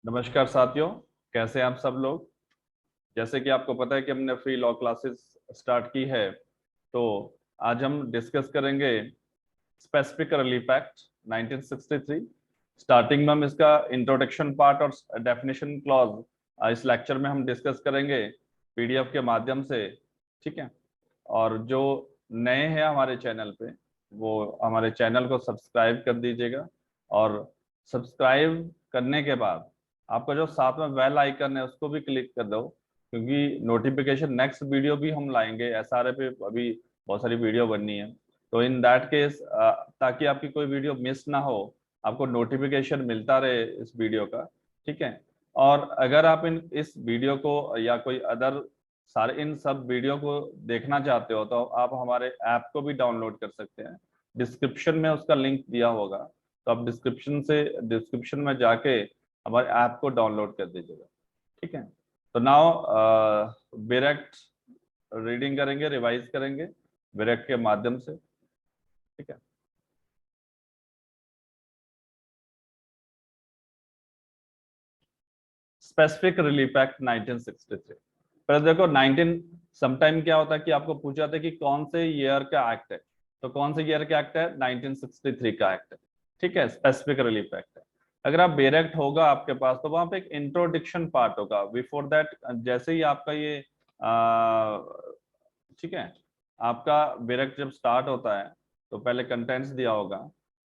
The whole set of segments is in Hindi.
नमस्कार साथियों, कैसे हैं आप सब लोग। जैसे कि आपको पता है कि हमने फ्री लॉ क्लासेस स्टार्ट की है, तो आज हम डिस्कस करेंगे स्पेसिफिक रिलीफ एक्ट 1963। स्टार्टिंग में हम इसका इंट्रोडक्शन पार्ट और डेफिनेशन क्लॉज इस लेक्चर में हम डिस्कस करेंगे पीडीएफ के माध्यम से। ठीक है। और जो नए हैं हमारे चैनल पे, वो हमारे चैनल को सब्सक्राइब कर दीजिएगा। और सब्सक्राइब करने के बाद आपका जो साथ में बेल आइकन है उसको भी क्लिक कर दो, क्योंकि नोटिफिकेशन नेक्स्ट वीडियो भी हम लाएंगे। एसआरए पे अभी बहुत सारी वीडियो बननी है, तो इन दैट केस ताकि आपकी कोई वीडियो मिस ना हो, आपको नोटिफिकेशन मिलता रहे इस वीडियो का। ठीक है। और अगर आप इन इस वीडियो को या कोई अदर सारे इन सब वीडियो को देखना चाहते हो, तो आप हमारे ऐप को भी डाउनलोड कर सकते हैं। डिस्क्रिप्शन में उसका लिंक दिया होगा, तो आप डिस्क्रिप्शन में जाके हमारे ऐप को डाउनलोड कर दीजिएगा। ठीक है। तो नाउ डायरेक्ट रीडिंग करेंगे, रिवाइज करेंगे डायरेक्ट के माध्यम से। ठीक है। Specific relief act 1963। पर देखो 19 समटाइम क्या होता है कि आपको पूछा था कि कौन से ईयर का एक्ट है, तो कौन से ईयर का एक्ट है? 1963 का एक्ट है। ठीक है, स्पेसिफिक रिलीफ एक्ट है। अगर आप बेरेक्ट होगा आपके पास, तो वहां पे एक इंट्रोडक्शन पार्ट होगा बिफोर दैट। जैसे ही आपका ये ठीक है, आपका बेरेक्ट जब स्टार्ट होता है तो पहले कंटेंट्स दिया होगा।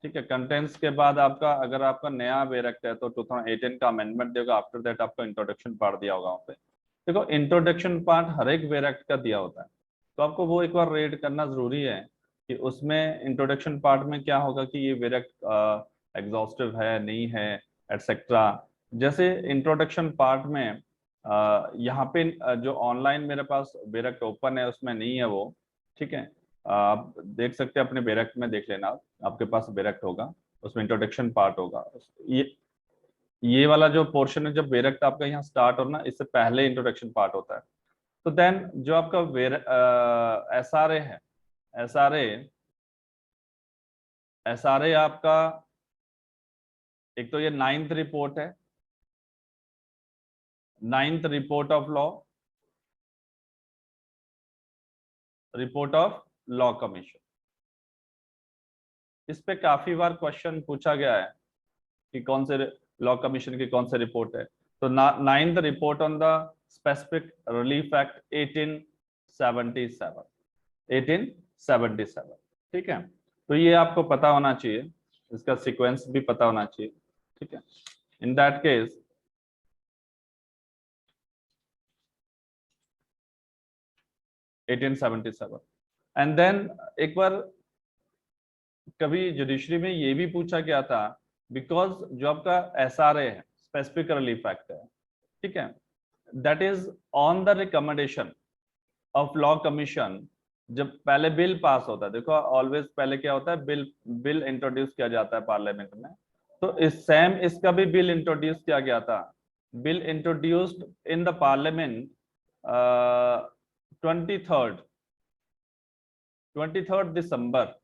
ठीक है, कंटेंट्स के बाद आपका अगर आपका नया बेरेक्ट है तो 2018 का अमेंडमेंट देगा। आफ्टर दैट आपका इंट्रोडक्शन पार्ट दिया होगा वहाँ पे। देखो इंट्रोडक्शन पार्ट हर एक बेरेक्ट का दिया होता है, तो आपको वो एक बार रीड करना जरूरी है कि उसमें इंट्रोडक्शन पार्ट में क्या होगा कि ये बेरेक्ट एग्जॉस्टिव है नहीं है, एटसेट्रा। जैसे इंट्रोडक्शन पार्ट में यहाँ पे जो ऑनलाइन मेरे पास बेरेक्ट ओपन है उसमें नहीं है वो। ठीक है। आप देख सकते हैं, अपने बेरेक्ट में देख लेना, आपके पास बेरेक्ट होगा, उसमें इंट्रोडक्शन पार्ट होगा। ये वाला जो पोर्शन है, जब बेरेक्ट आपका यहाँ स्टार्ट होना, इससे पहले इंट्रोडक्शन पार्ट होता है। तो देन जो आपका एसआरए है, एसआरए एसआरए आपका एक तो ये नाइन्थ रिपोर्ट है, ninth report of law, report of law commission. इस पे काफी बार क्वेश्चन पूछा गया है कि कौन से लॉ कमीशन की कौन से रिपोर्ट है। तो ninth report on the specific relief act 1877, 1877। ठीक है। तो ये आपको पता होना चाहिए, इसका सीक्वेंस भी पता होना चाहिए। ठीक है। In that case 1877। And then एक बार कभी जुडिशरी में ये भी पूछा गया था, बिकॉज जो आपका एसआरए है, स्पेसिफिक रिलीफ एक्ट है, ठीक है, that is on the recommendation of law commission. जब पहले बिल पास होता है, देखो ऑलवेज पहले क्या होता है, बिल बिल इंट्रोड्यूस किया जाता है पार्लियामेंट में। तो इस सेम इसका भी बिल इंट्रोड्यूस किया गया था। Bill introduced in the parliament 23rd 23rd दिसंबर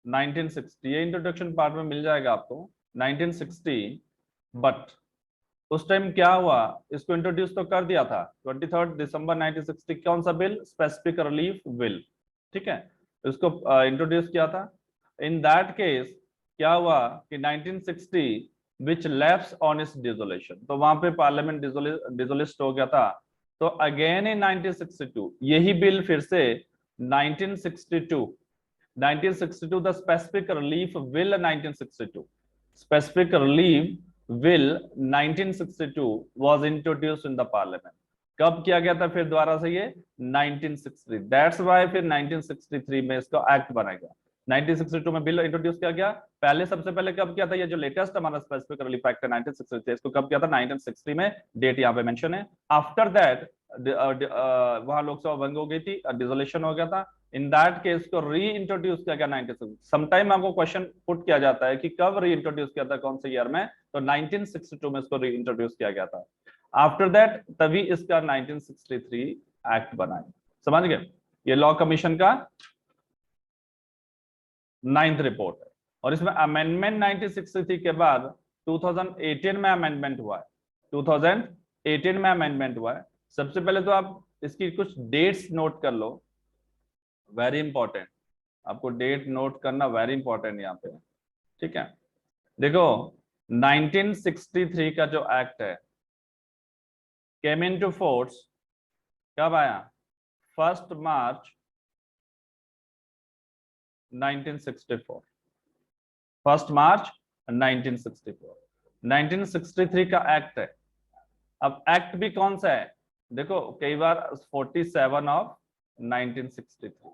1960। ये इंट्रोडक्शन पार्ट में मिल जाएगा आपको, 1960। बट उस टाइम क्या हुआ, इसको इंट्रोड्यूस तो कर दिया था 23rd दिसंबर 1960। कौन सा बिल? Specific relief bill. ठीक है, इसको इंट्रोड्यूस किया था। इन दैट केस क्या हुआ कि 1960 विच लैप्स ऑन इट्स डिसोल्यूशन, तो वहां पे पार्लियामेंट डिसोलिस्ट हो गया था। तो अगेन इन 1962 यही बिल फिर से 1962 1962 the specific relief will 1962 specific relief will 1962 was introduced in the parliament। कब किया गया था फिर दोबारा से ये? 1963। दैट्स व्हाई फिर 1963 में इसका एक्ट बनाएगा। 1962 में बिल इंट्रोड्यूस किया गया। पहले सबसे पहले कब किया था? ये जो लेटेस्ट हमारा स्पेसिफिक रिलीफ एक्ट है 1963, इसको कब किया था? 1960 में। डेट यहाँ पे मेंशन है। आफ्टर दैट वहां लोकसभा भंग हो गई थी, डिसोल्यूशन हो गया था। इन दैट केस को री इंट्रोड्यूस किया गया 1960। समटाइम आपको क्वेश्चन पुट किया जाता है कि कब री इंट्रोड्यूस किया था, कौन से ईयर में, तो 1962 में इसको री इंट्रोड्यूस किया गया था। आफ्टर दैट तभी इसका 1963 एक्ट बना है। समझ गए? ये लॉ कमीशन का 9th रिपोर्ट है। और इसमें अमेंडमेंट 1963 के बाद 2018 में अमेंडमेंट हुआ है। 2018 में अमेंडमेंट हुआ है। सबसे पहले तो आप इसकी कुछ डेट्स नोट कर लो, वेरी इंपॉर्टेंट, आपको डेट नोट करना वेरी इंपॉर्टेंट यहाँ पे, ठीक है। देखो 1963 का जो एक्ट है केम इन टू फोर्स कब आया? 1 मार्च 1964, 1 मार्च 1964, 1963 का एक्ट है। अब एक्ट भी कौन सा है? देखो कई बार 47 of 1963,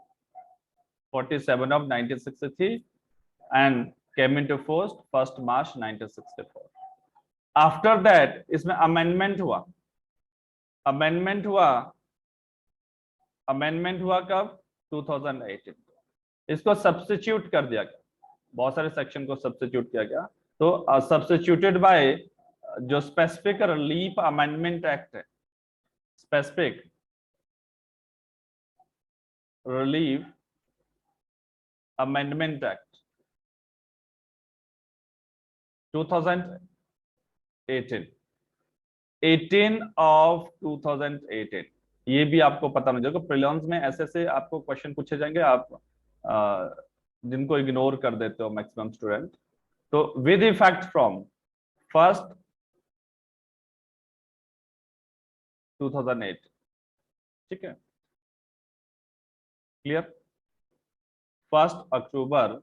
47 of 1963 and came into force 1 March 1964. After that इसमें अमेंडमेंट हुआ, अमेंडमेंट हुआ, अमेंडमेंट हुआ कब? 2018। इसको सब्स्टिट्यूट कर दिया गया, बहुत सारे सेक्शन को सब्स्टिट्यूट किया गया। तो सब्स्टिट्यूटेड बाय जो स्पेसिफिक रिलीफ अमेंडमेंट एक्ट है, specific relief amendment act 2018, 18 of 2018। ये भी आपको पता नहीं, देखो प्रीलिम्स में ऐसे से आपको क्वेश्चन पूछे जाएंगे, आप जिनको इग्नोर कर देते हो मैक्सिमम स्टूडेंट। तो विद इफेक्ट फ्रॉम 1 2008, ठीक है, clear, 1 October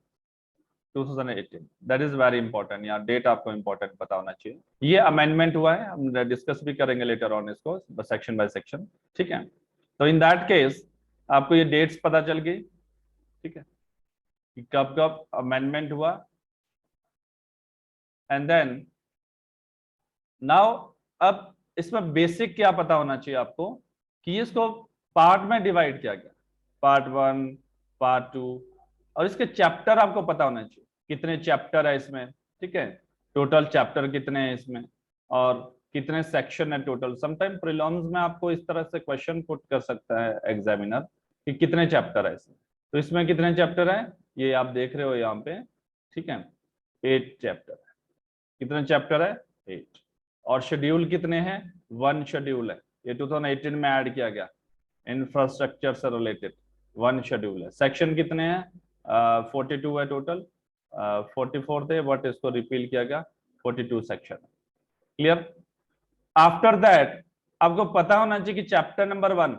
2018, that is very important, यहाँ डेट आपको इंपॉर्टेंट पता होना चाहिए। ये अमेंडमेंट हुआ है, हम डिस्कस भी करेंगे लेटर ऑन इसको सेक्शन बाय सेक्शन, ठीक है। तो इन दैट केस आपको ये डेट्स पता चल गई, ठीक है, कि कब कब अमेंडमेंट हुआ। एंड देन नाउ अब इसमें बेसिक क्या पता होना चाहिए आपको कि इसको पार्ट में डिवाइड किया गया, पार्ट 1, पार्ट 2, और इसके चैप्टर आपको पता होना चाहिए, कितने चैप्टर है इसमें, ठीक है, टोटल चैप्टर कितने हैं इसमें, और कितने सेक्शन है टोटल। समटाइम प्रीलिम्स में आपको इस तरह से क्वेश्चन पुट कर सकता है एग्जामिनर कि कितने चैप्टर है इसमें। तो इसमें कितने चैप्टर है ये आप देख रहे हो यहाँ पे, ठीक है, 8 चैप्टर है। कितने चैप्टर है? 8। और शेड्यूल कितने हैं? 1 शेड्यूल है, ये 2018 में ऐड किया गया, इंफ्रास्ट्रक्चर से रिलेटेड 1 शेड्यूल है। सेक्शन कितने हैं? 42 है टोटल, 44 थे बट इसको रिपील किया गया, 42 सेक्शन। क्लियर? आफ्टर दैट आपको पता होना चाहिए कि चैप्टर नंबर 1,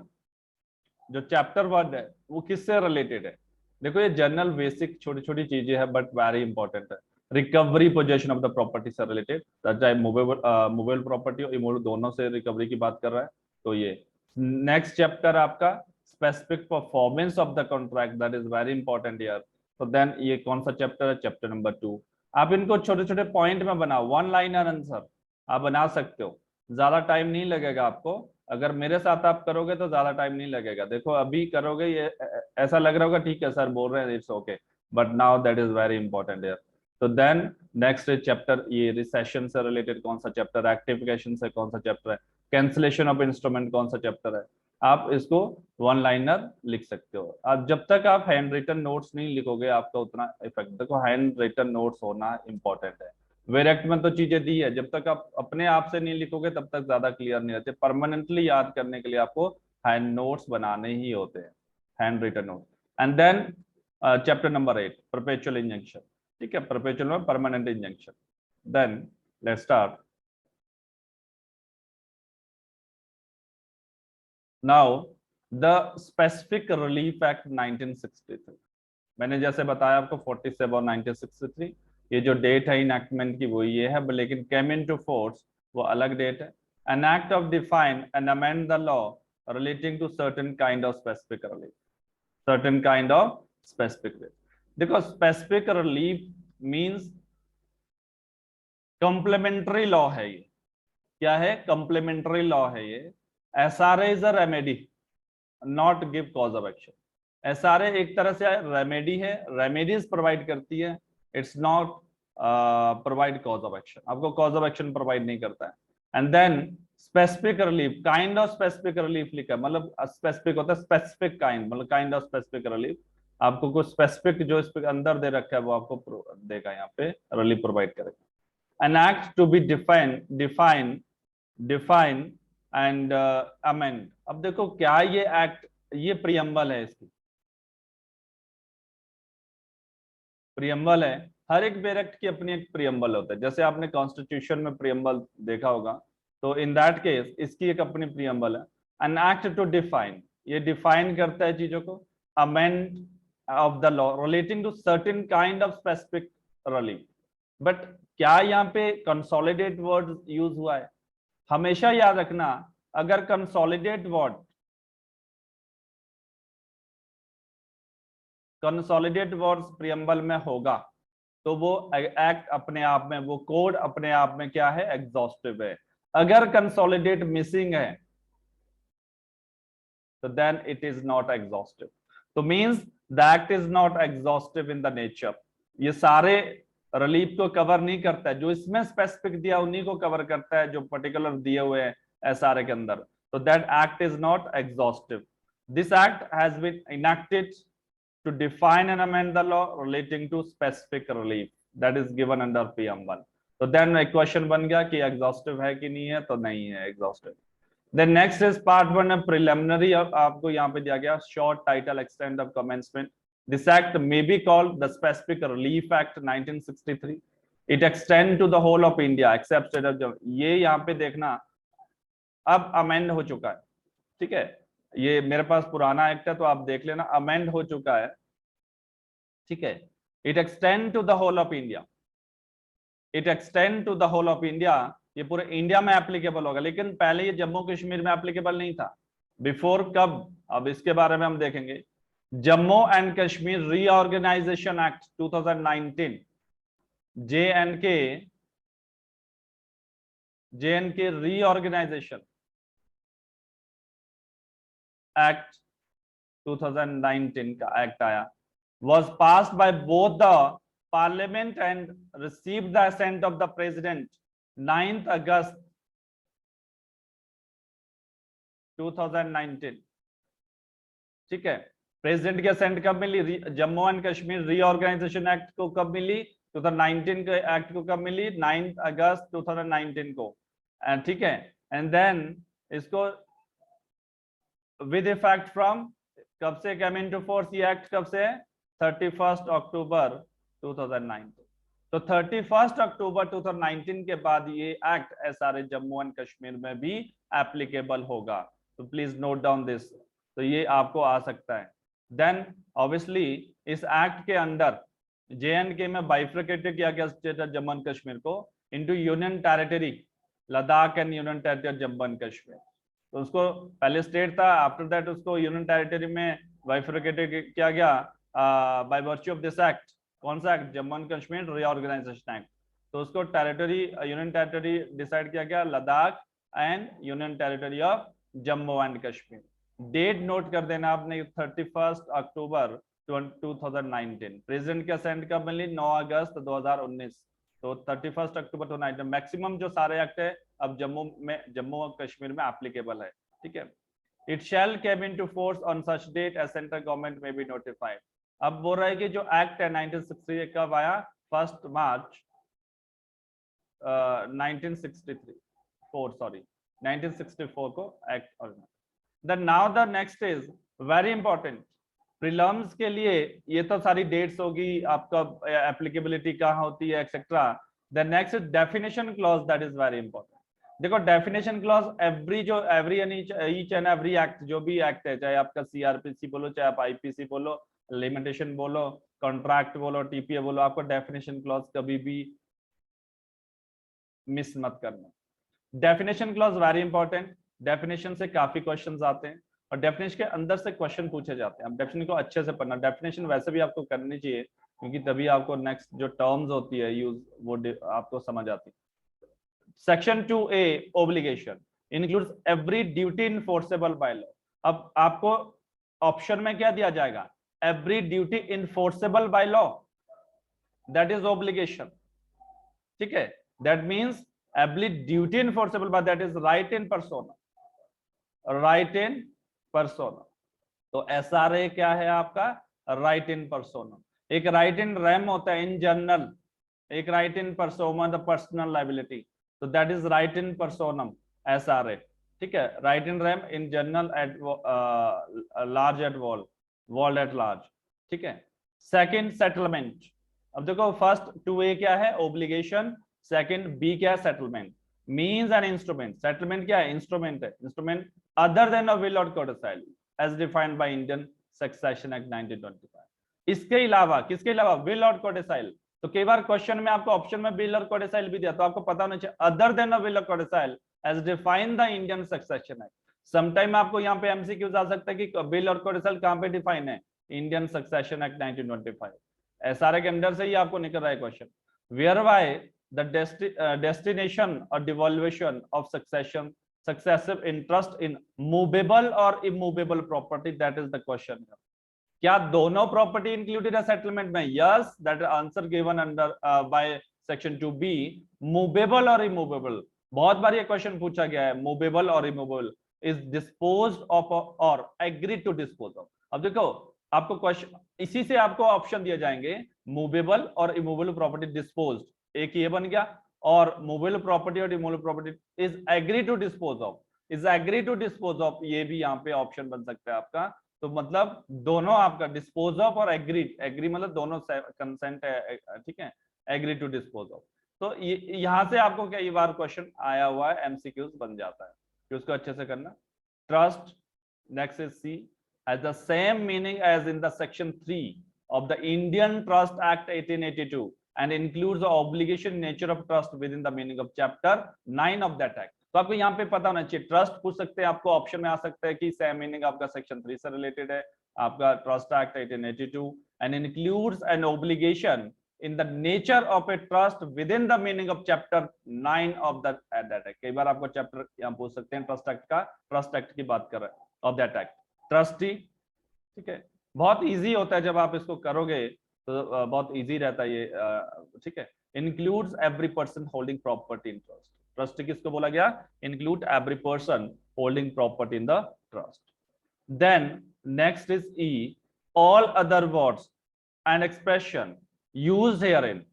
जो चैप्टर 1 है वो किससे रिलेटेड है। देखो ये जनरल बेसिक छोटी छोटी चीजें हैं बट वेरी इंपॉर्टेंट है। Recovery possession of the property से रिलेटेड, चाहे मूवेबल प्रॉपर्टी और इमूवेबल दोनों से रिकवरी की बात कर रहा है। तो ये नेक्स्ट चैप्टर आपका specific performance of the contract, that is very important here. तो देन ये कौन सा चैप्टर है? Chapter number 2। आप इनको छोटे छोटे पॉइंट में बनाओ, 1 लाइनर आंसर आप बना सकते हो, ज्यादा टाइम नहीं लगेगा आपको। अगर मेरे साथ आप करोगे तो ज्यादा टाइम नहीं लगेगा। देखो अभी करोगे ये ऐसा लग रहा होगा ठीक है सर बोल रहे हैं it's okay, but now that is very important here. तो देन नेक्स्ट चैप्टर ये रिसेशन से रिलेटेड कौन सा चैप्टर है, एक्टिफिकेशन से कौन सा चैप्टर है, कैंसिलेशन ऑफ इंस्ट्रूमेंट कौन सा चैप्टर है। आप इसको 1 लाइनर लिख सकते हो। अब जब तक आप हैंड रिटन नोट्स नहीं लिखोगे आपका उतना इफेक्ट, देखो हैंड रिटन नोट्स होना इंपॉर्टेंट है। वेरेक्ट में तो चीजें दी है, जब तक आप अपने आप से नहीं लिखोगे तब तक ज्यादा क्लियर नहीं रहते। परमानेंटली याद करने के लिए आपको हैंड नोट्स बनाने ही होते हैं, hand written note. And then chapter number 8 perpetual injunction, ठीक है, परपेचुअल में permanent injunction. Then let's start now the specific relief act 1963। मैंने जैसे बताया आपको 47 और 1963, ये जो डेट है इनैक्टमेंट की वो ये है, लेकिन केम इन टू फोर्स वो अलग डेट है। An act of define and amend the law relating to certain kind of specific relief, certain kind of specific relief. देखो specific relief means complementary law है ये। क्या है? कॉम्प्लीमेंट्री लॉ है ये। SRA is a remedy, not give cause of action. SRA एक तरह से रेमेडी है, रेमेडीज प्रोवाइड करती है, it's not provide cause of action, आपको कॉज ऑफ एक्शन प्रोवाइड नहीं करता है। And then specific relief, kind of specific relief लिखा है, मतलब स्पेसिफिक होता है स्पेसिफिक काइंड, मतलब काइंड ऑफ स्पेसिफिक रिलीफ। आपको कुछ स्पेसिफिक जो इस अंदर दे रखा है वो आपको देगा, यहाँ पे रिलीफ प्रोवाइड करेगा। An act to be define define and amend. अब देखो क्या ये एक्ट, ये प्रियम्बल है, इसकी प्रियम्बल है। हर एक बेयर एक्ट की अपनी एक प्रियम्बल होता है, जैसे आपने कॉन्स्टिट्यूशन में प्रियम्बल देखा होगा, तो इन दैट केस इसकी एक अपनी प्रियम्बल है। एन एक्ट टू डिफाइन, ये डिफाइन करता है चीजों को। Amend of the law relating to certain kind of specific relief. But क्या यहाँ पे कंसोलिडेट वर्ड यूज हुआ है? हमेशा याद रखना, अगर consolidate word, consolidate words preamble में होगा तो वो एक्ट अपने आप में, वो कोड अपने आप में क्या है? एग्जॉस्टिव है। अगर कंसोलिडेट मिसिंग है तो then it is not exhaustive. तो means the act is not exhaustive in the nature. ये सारे रिलीफ को कवर नहीं करता है, जो इसमें स्पेसिफिक दिया उन्हीं को कवर करता है, जो पर्टिकुलर दिए हुए हैं एसआरए के अंदर। तो that act is not exhaustive. This act has been enacted to define and amend the law relating to specific relief that is given under PM1। तो then एक क्वेश्चन बन गया कि एग्जॉस्टिव है कि नहीं है, तो नहीं है exhaustive. Then next is part 1 of preliminary। आपको यहाँ पे दिया गया short title extent of commencement। This act may be called the Specific Relief Act 1963। It extend to the whole of India except state of। ये यहाँ पे देखना अब अमेंड हो चुका है, ठीक है। ये मेरे पास पुराना एक्ट है तो आप देख लेना, अमेंड हो चुका है, ठीक है। It extend to the whole of India, it extend to the whole of India. ये पूरे इंडिया में एप्लीकेबल होगा, लेकिन पहले ये जम्मू कश्मीर में एप्लीकेबल नहीं था। बिफोर कब? अब इसके बारे में हम देखेंगे। Jammu and Kashmir reorganisation act 2019, J and K reorganisation act 2019 का एक्ट आया, was passed by both the parliament and received the assent of the president 9th August 2019। ठीक है, प्रेसिडेंट की असेंट कब मिली? Jammu and Kashmir reorganisation act को कब मिली? 2019 के एक्ट को कब मिली? 9 अगस्त 2019 को, ठीक है। एंड देन इसको विद इफेक्ट फ्रॉम, कब से कम इनटू फोर्स ये एक्ट? कब से? 31 अक्टूबर 2019। तो 31 अक्टूबर 2019 के बाद ये act SRA Jammu and Kashmir में भी एप्लीकेबल होगा। तो प्लीज नोट डाउन दिस, तो ये आपको आ सकता है। देन ऑब्वियसली इस एक्ट के अंदर जे में बाइफ्रिकेटेड किया गया state of Jammu and Kashmir को into union territory Ladakh and union territory Jammu and Kashmir. तो उसको पहले स्टेट था, आफ्टर दैट उसको यूनियन टेरिटरी में बाइफ्रिकेटेड किया गया by virtue of this act. कौन सा act? Jammu and Kashmir reorganisation act. तो उसको टेरिटरी, यूनियन टेरिटरी डिसाइड किया गया Ladakh and union territory of Jammu and Kashmir. Date note कर देना आपने, 31 अक्टूबर 2019। प्रेसिडेंट के असेंट कब मिली? 9 अगस्त 2019। तो 31 अक्टूबर 2019। मैक्सिमम जो सारे एक्ट है अब जम्मू और कश्मीर में एप्लीकेबल है, ठीक है। It shall came into force on such date as central government may be notified. अब बोल रहा है कि जो एक्ट है 1963 कब आया? 1 मार्च 1964 को act organise. Then now the next is very important prelims के लिए। ये तो सारी डेट्स होगी, आपका एप्लीकेबिलिटी कहाँ होती है etcetera. The next is definition clause, that is very important. देखो definition clause every each and every act, जो भी एक्ट है, चाहे आपका सीआरपीसी बोलो, चाहे आप आईपीसी बोलो, लिमिटेशन बोलो, कॉन्ट्रैक्ट बोलो, टीपीए बोलो, आपको डेफिनेशन क्लॉज कभी भी मिस मत करना। Definition clause very important. Definition से काफी क्वेश्चंस आते हैं और डेफिनेशन के अंदर से क्वेश्चन पूछे जाते हैं। अब डेफिनेशन को अच्छे से पढ़ना। डेफिनेशन वैसे भी आपको करनी चाहिए क्योंकि तभी आपको नेक्स्ट जो टर्म्स होती है यूज, वो आपको समझ आती है। Section 2A obligation includes every duty enforceable by law. अब आपको ऑप्शन में क्या दिया जाएगा? Every duty enforceable by law, that is obligation, ठीक है। That means every duty enforceable by, that is right in persona, right in persona. तो एसआरए क्या है आपका? Right in persona. एक राइट इन रेम होता है इन जनरल, एक right in persona the personal liability, तो that is right in personam. SRA, ठीक है, right in rem in general at large at wall at large, ठीक है। सेकंड सेटलमेंट, अब देखो फर्स्ट 2A क्या है, ओब्लिगेशन, सेकंड B क्या है, settlement. Means an instrument, settlement क्या है, इंस्ट्रूमेंट है, instrument other than a will और codicil as defined by Indian Succession Act 1925। इसके अलावा, किसके अलावा, विल और कोडेसाइल। तो कई बार क्वेश्चन में आपको ऑप्शन में विल और कोडेसाइल भी दिया, तो आपको पता होना चाहिए अदर देन अ विल और codicil as defined the Indian Succession Act. Sometime आपको यहाँ पे एमसीक्यूज आ सकता है कि विल और कोडेसाइल कहाँ पे डिफाइन है, इंडियन सक्सेशन एक्ट 1925। एसआरए के अंदर से ही आपको निकल रहा है question, whereby the destination or devaluation of successive interest in movable or immovable property, that is the question. क्या दोनों प्रॉपर्टी इंक्लूडेड है सेटलमेंट में? Yes, that answer given under by section 2B, movable और इमूवेबल। बहुत बार ये क्वेश्चन पूछा गया है, मूवेबल और इमूवेबल इज डिस्पोज्ड ऑफ और एग्रीड टू डिस्पोज ऑफ। अब देखो आपको क्वेश्चन इसी से आपको ऑप्शन दिए जाएंगे, मूवेबल और इमूवेबल प्रॉपर्टी डिस्पोज्ड, एक ये बन गया, और मूवेबल प्रॉपर्टी और immovable property is agree to dispose of, is agree to dispose of, ये भी यहाँ पे ऑप्शन बन सकता है आपका। तो मतलब दोनों आपका डिस्पोज ऑफ और एग्री, एग्री मतलब दोनों कंसेंट है, ठीक है, एग्री टू डिस्पोज ऑफ। तो यहां से आपको कई बार क्वेश्चन आया हुआ है, एमसीक्यूज बन जाता है, कि उसको अच्छे से करना। Trust, next is C, has the same meaning as in the section 3 of the Indian Trust Act 1882 and includes the obligation nature of trust within the meaning of chapter 9 of that act। तो आपको यहाँ पे पता होना चाहिए, ट्रस्ट पूछ सकते हैं, आपको ऑप्शन में आ सकता है कि सेम मीनिंग आपका सेक्शन 3 से रिलेटेड है, आपका trust act 1882 and includes an obligation in the nature of a trust within the meaning of chapter 9 of that act। कई बार आपको चैप्टर यहाँ पूछ सकते हैं ट्रस्ट एक्ट का, ट्रस्ट एक्ट की बात कर रहे हैं, ऑफ दैट एक्ट, ट्रस्टी, ठीक है। बहुत इजी होता है जब आप इसको करोगे, तो बहुत इजी रहता है ये, ठीक है। Includes every person holding property in trust, trustee किसको बोला गया, include every person holding property in the trust. Then next is E, all other words and expression used herein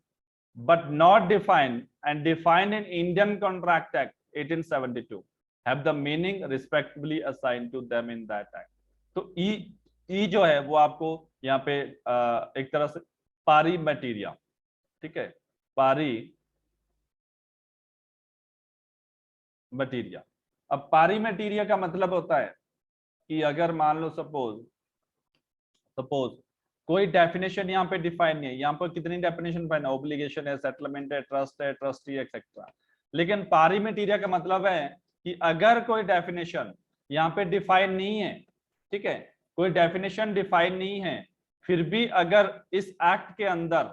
but not defined and defined in Indian Contract Act 1872 have the meaning respectively assigned to them in that act। तो E जो है वो आपको यहाँ पे एक तरह से पारी मटीरिया, ठीक है, पारी मटीरिया। अब पारी मटीरिया का मतलब होता है कि अगर मान लो सपोज कोई डेफिनेशन यहाँ पे डिफाइन नहीं है, यहाँ पर कितनी डेफिनेशन डिफाइन है, ऑब्लिगेशन है, सेटलमेंट है, ट्रस्ट है, ट्रस्टी एक्सेट्रा। लेकिन पारी मटीरिया का मतलब है कि अगर कोई डेफिनेशन यहाँ पे डिफाइन नहीं है, ठीक है, कोई डेफिनेशन डिफाइन नहीं है, फिर भी अगर इस एक्ट के अंदर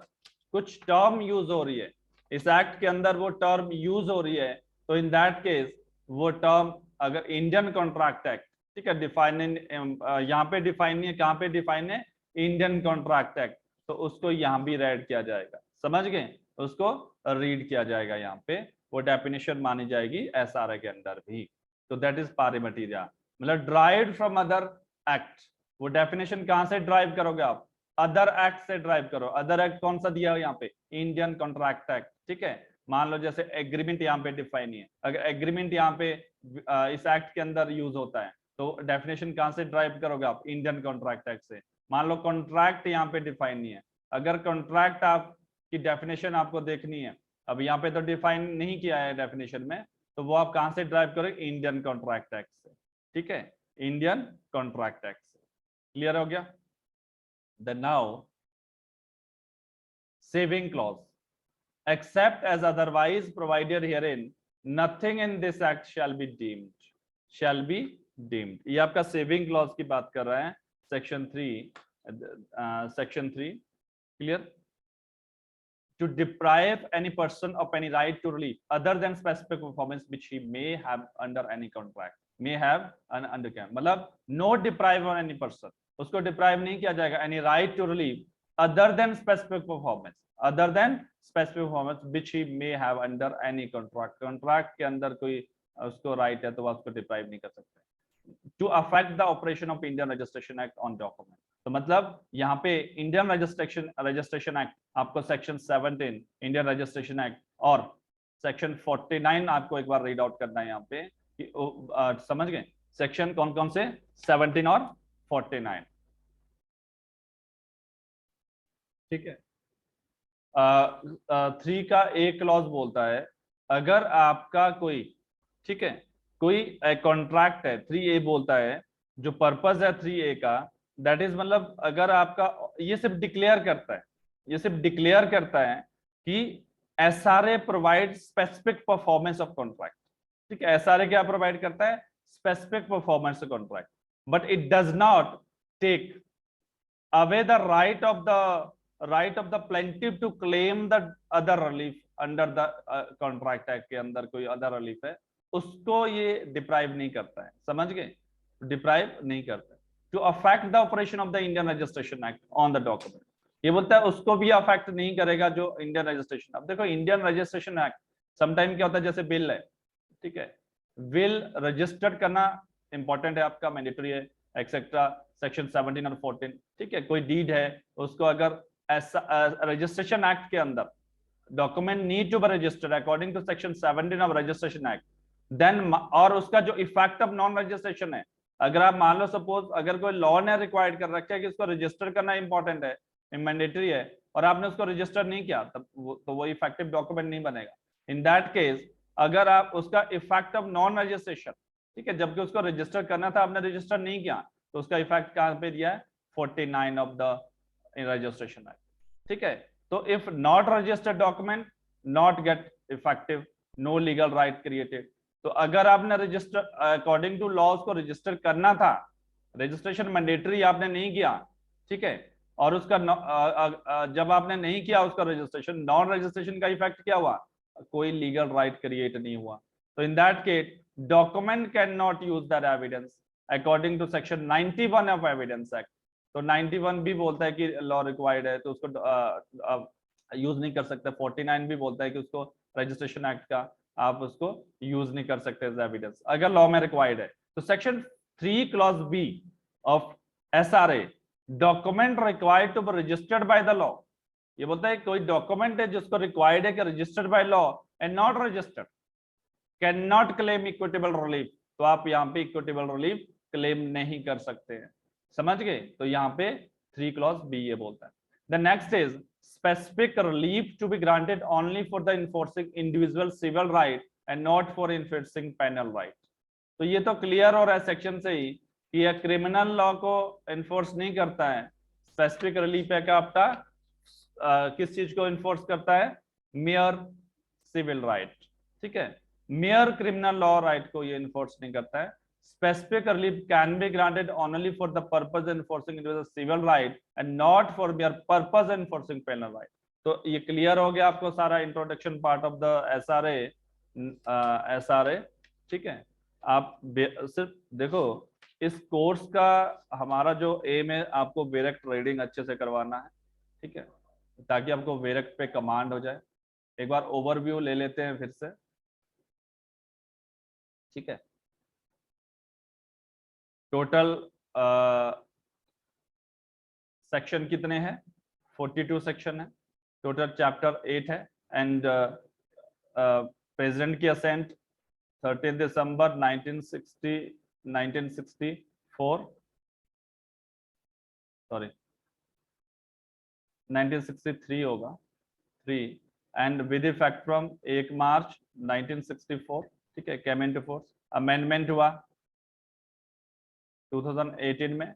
कुछ टर्म यूज हो रही है, इस एक्ट के अंदर वो टर्म यूज हो रही है, तो इन दैट केस वो टर्म अगर इंडियन कॉन्ट्रैक्ट एक्ट, ठीक है, डिफाइन यहाँ पे डिफाइन नहीं है, कहाँ पे डिफाइन है, इंडियन कॉन्ट्रैक्ट एक्ट, तो उसको यहाँ भी रेड किया जाएगा, समझ गए, उसको रीड किया जाएगा, यहाँ पे वो डेफिनेशन मानी जाएगी एसआरए के अंदर भी। तो दैट इज पारी मटीरिया, मतलब ड्राइव्ड फ्रॉम अदर एक्ट। वो डेफिनेशन कहां से ड्राइव करोगे आप, अदर एक्ट से ड्राइव करो। अदर एक्ट कौन सा दिया है यहाँ पे, इंडियन कॉन्ट्रैक्ट एक्ट, ठीक है। मान लो जैसे एग्रीमेंट यहाँ पे डिफाइन नहीं है, अगर एग्रीमेंट यहाँ पे इस एक्ट के अंदर यूज होता है, तो डेफिनेशन कहां से ड्राइव करोगे आप, इंडियन कॉन्ट्रैक्ट एक्ट से। मान लो कॉन्ट्रैक्ट यहाँ पे डिफाइन नहीं है, अगर कॉन्ट्रैक्ट आपकी डेफिनेशन आपको देखनी है, अब यहाँ पे तो डिफाइन नहीं किया है डेफिनेशन में, तो वो आप कहां से ड्राइव करोगे, इंडियन कॉन्ट्रैक्ट एक्ट से, ठीक है, इंडियन कॉन्ट्रैक्ट एक्ट से। क्लियर हो गया। Then now saving clause, except as otherwise provided herein nothing in this act shall be deemed। ये आपका सेविंग क्लॉज की बात कर रहा है, section 3 clear. to deprive any person of any right to relief other than specific performance which he may have under any contract, may have an under, मतलब no deprive on any person, उसको deprive नहीं किया जाएगा, any right to relief other than specific performance, other than specific performance which he may have under any contract, contract के अंदर कोई उसको right है तो वो उसको deprive नहीं कर सकते। to affect the operation of Indian Registration Act on document, तो मतलब यहाँ पे इंडियन रजिस्ट्रेशन एक्ट आपको सेक्शन 17 इंडियन रजिस्ट्रेशन एक्ट और सेक्शन 49 आपको एक बार रीड आउट करना है यहाँ पे, समझ गए सेक्शन कौन कौन से 17 और 49। ठीक है। 3 का एक क्लॉज बोलता है अगर आपका कोई, ठीक है, कोई कॉन्ट्रैक्ट है, 3A बोलता है जो पर्पस है 3A का, दैट इज मतलब अगर आपका, ये सिर्फ डिक्लेयर करता है, ये सिर्फ डिक्लेयर करता है कि SRA provide specific performance of contract. ठीक है, SRA क्या प्रोवाइड करता है? Specific performance of contract, but it does not take away the right of the plaintiff to claim the other relief under the contract act के अंदर कोई other relief है, उसको ये डिप्राइव नहीं करता है। समझ गए? डिप्राइव नहीं करता है। to affect the operation of the Indian Registration Act on the document, ये बोलता है उसको भी अफेक्ट नहीं करेगा जो इंडियन रजिस्ट्रेशन। अब देखो इंडियन रजिस्ट्रेशन एक्ट समटाइम क्या होता है, जैसे बिल है, ठीक है, विल रजिस्टर्ड करना इंपॉर्टेंट है, आपका मैंडेटरी है, एक्सेट्रा, सेक्शन 17 और 14। ठीक है, कोई डीड है उसको अगर रजिस्ट्रेशन एक्ट के अंदर document need to be registered according to section 17 of registration act, then और उसका जो इफेक्ट ऑफ नॉन रजिस्ट्रेशन है, अगर आप मान लो सपोज अगर कोई लॉ ने रिक्वायर्ड कर रखा है कि इसको रजिस्टर करना इंपॉर्टेंट है, मैंडेटरी है, और आपने उसको रजिस्टर नहीं किया, तब तो वो इफेक्टिव डॉक्यूमेंट नहीं बनेगा। इन दैट केस अगर आप उसका इफेक्ट ऑफ नॉन रजिस्ट्रेशन, ठीक है, जबकि उसको रजिस्टर करना था आपने रजिस्टर नहीं किया, तो उसका इफेक्ट कहां पे दिया है? 49 ऑफ द रजिस्ट्रेशन एक्ट। ठीक है, तो if not registered document not get effective, no legal right created. तो अगर आपने रजिस्टर अकॉर्डिंग टू लॉ उसको रजिस्टर करना था, रजिस्ट्रेशन मैंडेटरी आपने नहीं किया, ठीक है, और उसका जब आपने नहीं किया उसका रजिस्ट्रेशन, नॉन रजिस्ट्रेशन का इफेक्ट क्या हुआ? कोई लीगल राइट क्रिएट नहीं हुआ। तो in that case document can not use that evidence according to section 91 of evidence act. तो 91 भी बोलता है कि लॉ रिक्वायर्ड है तो उसको यूज नहीं कर सकते। 49 भी बोलता है कि उसको रजिस्ट्रेशन एक्ट का आप उसको यूज नहीं कर सकते एज एविडेंस अगर लॉ में रिक्वायर्ड है। तो section 3 clause B of SRA, document required to be registered by the law, ये बोलता है कोई डॉक्यूमेंट है जिसको रिक्वायर्ड है कि registered by law and not registered can not claim equitable relief. तो आप यहाँ पे इक्विटेबल रिलीफ क्लेम नहीं कर सकते हैं। समझ गए? तो यहाँ पे 3 क्लॉज बी ये बोलता है। The next is specific relief to be granted only for the enforcing individual civil right and not for enforcing penal right। तो ये तो क्लियर हो रहा है सेक्शन से ही कि यह क्रिमिनल लॉ को एनफोर्स नहीं करता है। स्पेसिफिक रिलीफ है क्या आपका किस चीज को एनफोर्स करता है? Mere civil right. ठीक है, मेयर क्रिमिनल लॉ राइट को ये एनफोर्स नहीं करता है। Specific relief can be granted only for the purpose enforcing individual civil right and not for mere purpose enforcing penal right। तो ये क्लियर हो गया आपको सारा introduction part of the SRA। ठीक है, आप सिर्फ देखो इस कोर्स का हमारा जो एम है आपको डायरेक्ट रीडिंग अच्छे से करवाना है। ठीक है, ताकि आपको डायरेक्ट पे कमांड हो जाए। एक बार ओवरव्यू ले लेते हैं फिर से। ठीक है, टोटल सेक्शन कितने हैं? 42 सेक्शन है। टोटल चैप्टर 8 है एंड प्रेसिडेंट की असेंट 13 दिसंबर 1964 सॉरी 1963 होगा 3 and with effect from 1 March 1964। ठीक है, केम इनटू फोर्स। अमेंडमेंट हुआ 2018 में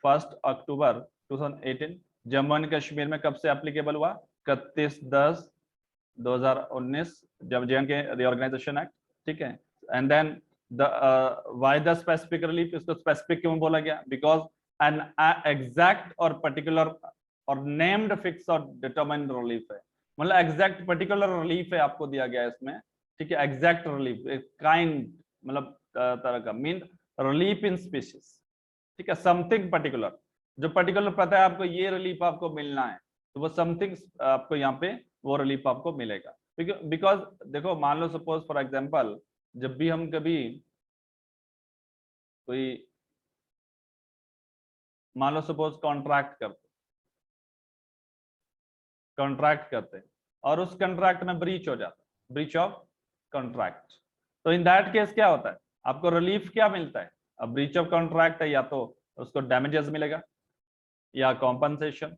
1 अक्टूबर 2018। जम्मू एंड कश्मीर में कब से एप्लीकेबल हुआ? 31/10/2019 जब JNK रीऑर्गेनाइजेशन एक्ट। ठीक है, and then why the specific relief, इसको स्पेसिफिक क्यों बोला गया? Because an exact or particular or named fix or determined relief है, मतलब एग्जैक्ट पर्टिकुलर रिलीफ है आपको दिया गया इसमें। ठीक है, एग्जैक्ट रिलीफ, काइंड मतलब तरह का, मीन रिलीफ इन स्पीशीज। ठीक है, समथिंग पर्टिकुलर, जो पर्टिकुलर पता है आपको ये रिलीफ आपको मिलना है, तो वो समथिंग आपको यहाँ पे वो रिलीफ आपको मिलेगा। बिकॉज देखो मान लो सपोज फॉर एग्जांपल जब भी हम कभी कोई मान लो सपोज कॉन्ट्रैक्ट करते और उस कॉन्ट्रैक्ट में ब्रीच हो जाता, ब्रीच ऑफ कॉन्ट्रैक्ट, तो इन दैट केस क्या होता है? आपको रिलीफ क्या मिलता है? अब ब्रीच ऑफ कॉन्ट्रैक्ट है, या तो उसको डैमेजेस मिलेगा या कॉम्पनसेशन,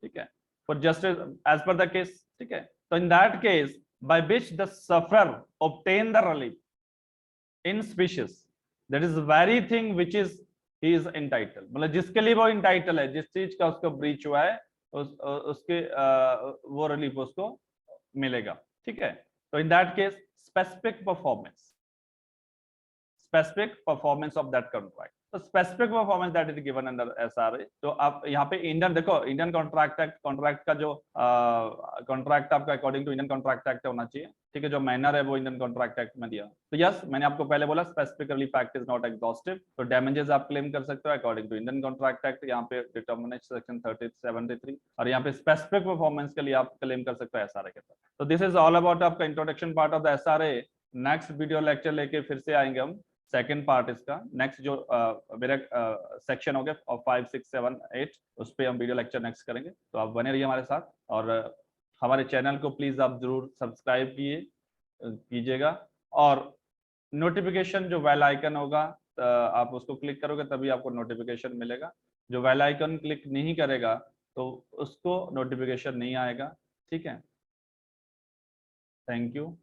ठीक है, for just as per the case, ठीक है। तो in that case by which the sufferer obtain the relief in species, that is very thing which is he is entitle, मतलब जिसके लिए वो इंटाइटल है, जिस चीज का उसको ब्रीच हुआ है उसके वो रिलीफ उसको मिलेगा, ठीक है। तो in that case specific performance of that contract, तो specific performance that is given under SRA. तो आप यहाँ पे इंडियन देखो, इंडियन कॉन्ट्रैक्ट एक्ट, कॉन्ट्रैक्ट का जो कॉन्ट्रैक्ट आपका according to Indian contract act होना चाहिए, ठीक है, जो मैनर है वो इंडियन कॉन्ट्रैक्ट एक्ट में दिया। तो यस, मैंने आपको पहले बोला specific relief act is not exhaustive, तो डैमेजेस आप क्लेम कर सकते हो according to Indian contract act, यहाँ पे डिटर्मिनेशन सेक्शन 3073, और यहाँ पे स्पेसिफिक परफॉर्मेंस के लिए आप क्लेम कर सकते हो एसआरए के साथ। तो दिस इज ऑल अबाउट आपका introduction part of the SRA. Next video lecture लेके फिर से आएंगे हम, सेकेंड पार्ट इसका, नेक्स्ट जो मेरा सेक्शन हो गया और 5, 6, 7, 8, उस पर हम वीडियो लेक्चर नेक्स्ट करेंगे। तो आप बने रहिए हमारे साथ, और हमारे चैनल को प्लीज आप जरूर सब्सक्राइब कीजिएगा, और नोटिफिकेशन जो बेल आइकन होगा आप उसको क्लिक करोगे तभी आपको नोटिफिकेशन मिलेगा, जो बेल आइकन क्लिक नहीं करेगा तो उसको नोटिफिकेशन नहीं आएगा, ठीक है। Thank you.